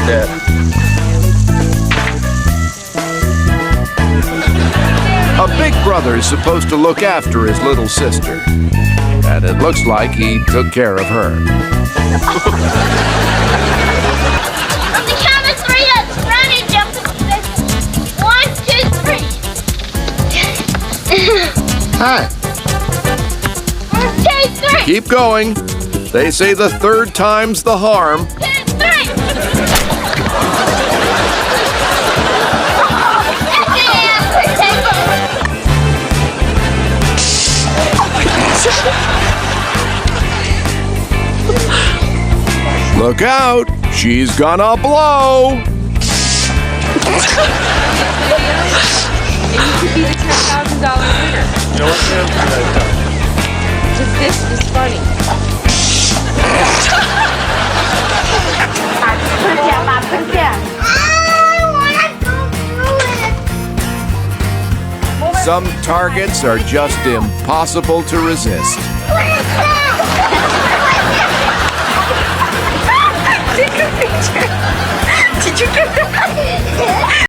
Dad. A big brother is supposed to look after his little sister. And it looks like he took care of her. On the count of three, let's run and jump to the fifth. 1, 2, 3. Hi. 1, 2, 3. Keep going. They say the third time's the harm. 2, 3. Look out! She's gonna blow! And you could be the $10,000 winner. You know what, Sam? Just this is funny. Some targets are just impossible to resist.